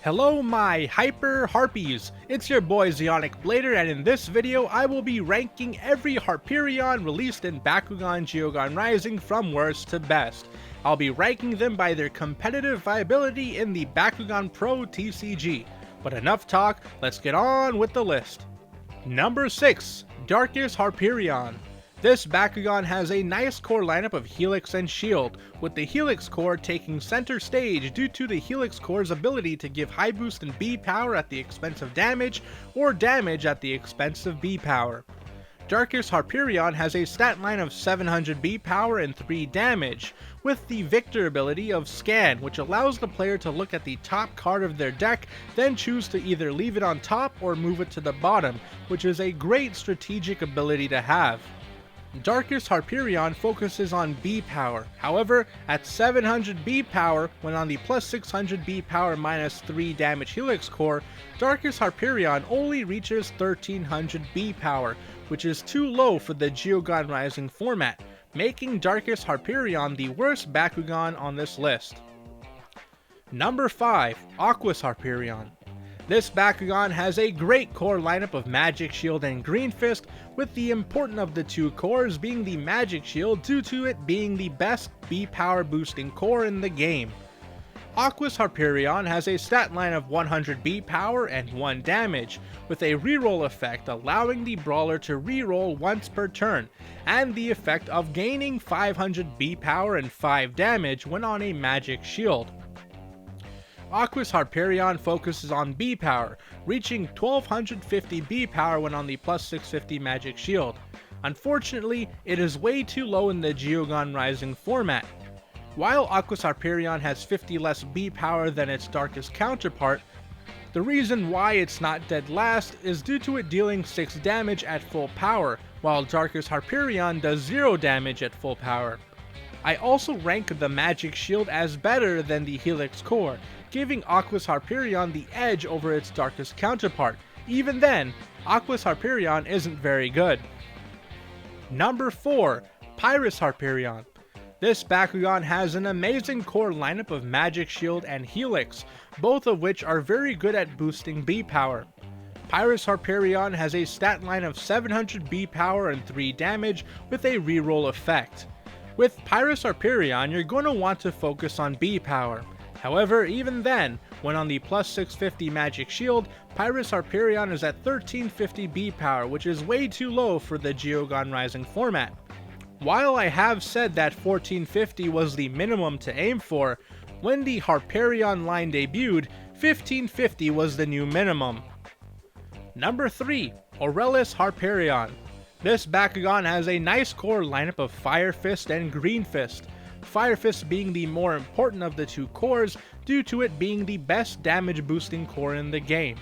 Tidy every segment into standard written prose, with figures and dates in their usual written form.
Hello my Hyper Harpies, it's your boy Zeonic Blader, and in this video I will be ranking every Harperion released in Bakugan Geogan Rising from worst to best. I'll be ranking them by their competitive viability in the Bakugan Pro TCG. But enough talk, let's get on with the list. Number 6. Darkest Harperion. This Bakugan has a nice core lineup of Helix and Shield, with the Helix core taking center stage due to the Helix core's ability to give high boost in B power at the expense of damage, or damage at the expense of B power. Darkest Harperion has a stat line of 700 B power and 3 damage, with the Victor ability of Scan, which allows the player to look at the top card of their deck, then choose to either leave it on top or move it to the bottom, which is a great strategic ability to have. Darkest Harperion focuses on B power, however, at 700 B power, when on the plus 600 B power minus 3 damage Helix core, Darkest Harperion only reaches 1300 B power, which is too low for the Geogan Rising format, making Darkest Harperion the worst Bakugan on this list. Number 5. Aquas Harperion. This Bakugan has a great core lineup of Magic Shield and Green Fist, with the important of the two cores being the Magic Shield due to it being the best B power boosting core in the game. Aquas Harperion has a stat line of 100 B power and 1 damage, with a reroll effect allowing the Brawler to reroll once per turn, and the effect of gaining 500 B power and 5 damage when on a Magic Shield. Aquas Harperion focuses on B power, reaching 1250 B power when on the plus 650 Magic Shield. Unfortunately, it is way too low in the Geogan Rising format. While Aquas Harperion has 50 less B power than its darkest counterpart, the reason why it's not dead last is due to it dealing 6 damage at full power, while Darkest Harperion does 0 damage at full power. I also rank the Magic Shield as better than the Helix core, giving Aquas Harperion the edge over its darkest counterpart. Even then, Aquas Harperion isn't very good. Number 4. Pyrus Harperion. This Bakugan has an amazing core lineup of Magic Shield and Helix, both of which are very good at boosting B power. Pyrus Harperion has a stat line of 700 B power and 3 damage with a reroll effect. With Pyrus Harperion, you're going to want to focus on B power. However, even then, when on the plus 650 Magic Shield, Pyrus Harperion is at 1350 B power, which is way too low for the Geogan Rising format. While I have said that 1450 was the minimum to aim for, when the Harperion line debuted, 1550 was the new minimum. Number 3. Aurelius Harperion. This Bakugan has a nice core lineup of Fire Fist and Green Fist, Fire Fist being the more important of the two cores due to it being the best damage boosting core in the game.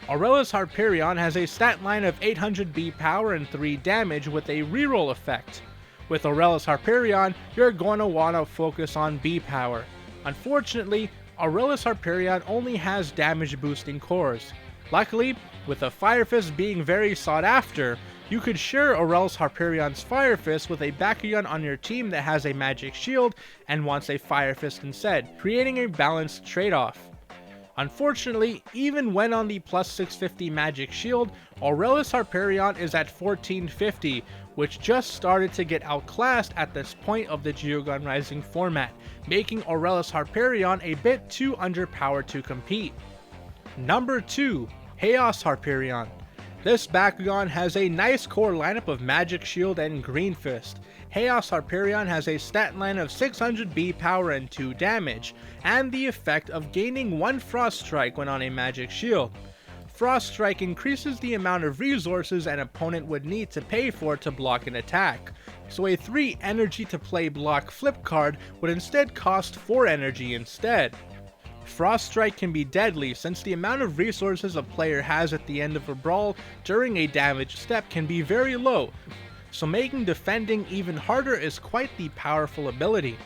Aurelius Harperion has a stat line of 800 B power and 3 damage with a reroll effect. With Aurelius Harperion, you're going to want to focus on B power. Unfortunately, Aurelius Harperion only has damage boosting cores. Luckily, with a Fire Fist being very sought after, you could share Aurelius Harperion's Fire Fist with a Bakugan on your team that has a Magic Shield and wants a Fire Fist instead, creating a balanced trade-off. Unfortunately, even when on the plus 650 Magic Shield, Aurelius Harperion is at 1450, which just started to get outclassed at this point of the Geogan Rising format, making Aurelius Harperion a bit too underpowered to compete. Number 2. Chaos Harperion. This Bakugan has a nice core lineup of Magic Shield and Green Fist. Chaos Harperion has a stat line of 600 B power and 2 damage, and the effect of gaining 1 Frost Strike when on a Magic Shield. Frost Strike increases the amount of resources an opponent would need to pay for to block an attack, so a 3 energy to play block flip card would instead cost 4 energy instead. Frost Strike can be deadly since the amount of resources a player has at the end of a brawl during a damage step can be very low, so making defending even harder is quite the powerful ability.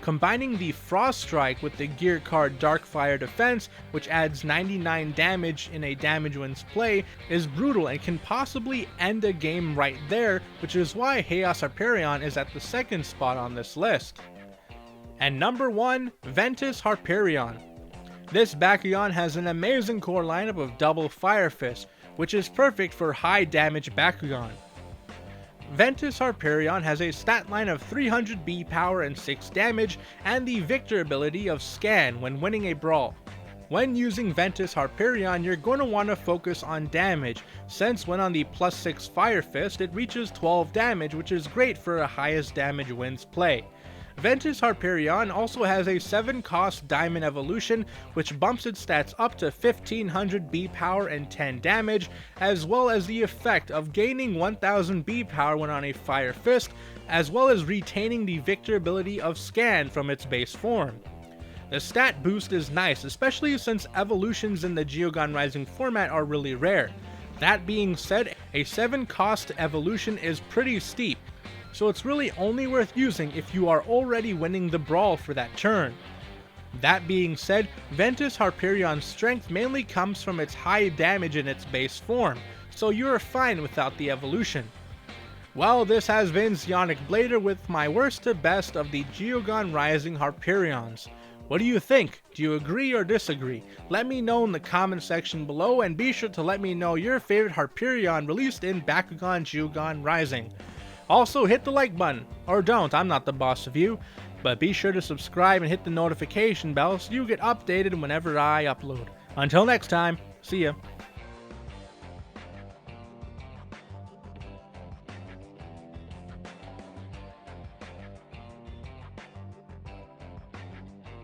Combining the Frost Strike with the gear card Darkfire Defense, which adds 99 damage in a damage wins play, is brutal and can possibly end a game right there, which is why Chaos Harperion is at the second spot on this list. And number 1, Ventus Harperion. This Bakugan has an amazing core lineup of double Fire Fist, which is perfect for high damage Bakugan. Ventus Harperion has a stat line of 300 B power and 6 damage, and the Victor ability of Scan when winning a brawl. When using Ventus Harperion, you're going to want to focus on damage, since when on the +6 Fire Fist it reaches 12 damage, which is great for a highest damage wins play. Ventus Harperion also has a 7-cost Diamond Evolution, which bumps its stats up to 1500 B power and 10 damage, as well as the effect of gaining 1000 B power when on a Fire Fist, as well as retaining the Victor ability of Scan from its base form. The stat boost is nice, especially since evolutions in the Geogan Rising format are really rare. That being said, a 7-cost evolution is pretty steep, so it's really only worth using if you are already winning the brawl for that turn. That being said, Ventus Harperion's strength mainly comes from its high damage in its base form, so you are fine without the evolution. Well, this has been Zionic Blader with my worst to best of the Geogan Rising Harperions. What do you think? Do you agree or disagree? Let me know in the comment section below, and be sure to let me know your favorite Harperion released in Bakugan Geogan Rising. Also, hit the like button, or don't, I'm not the boss of you, but be sure to subscribe and hit the notification bell so you get updated whenever I upload. Until next time, see ya.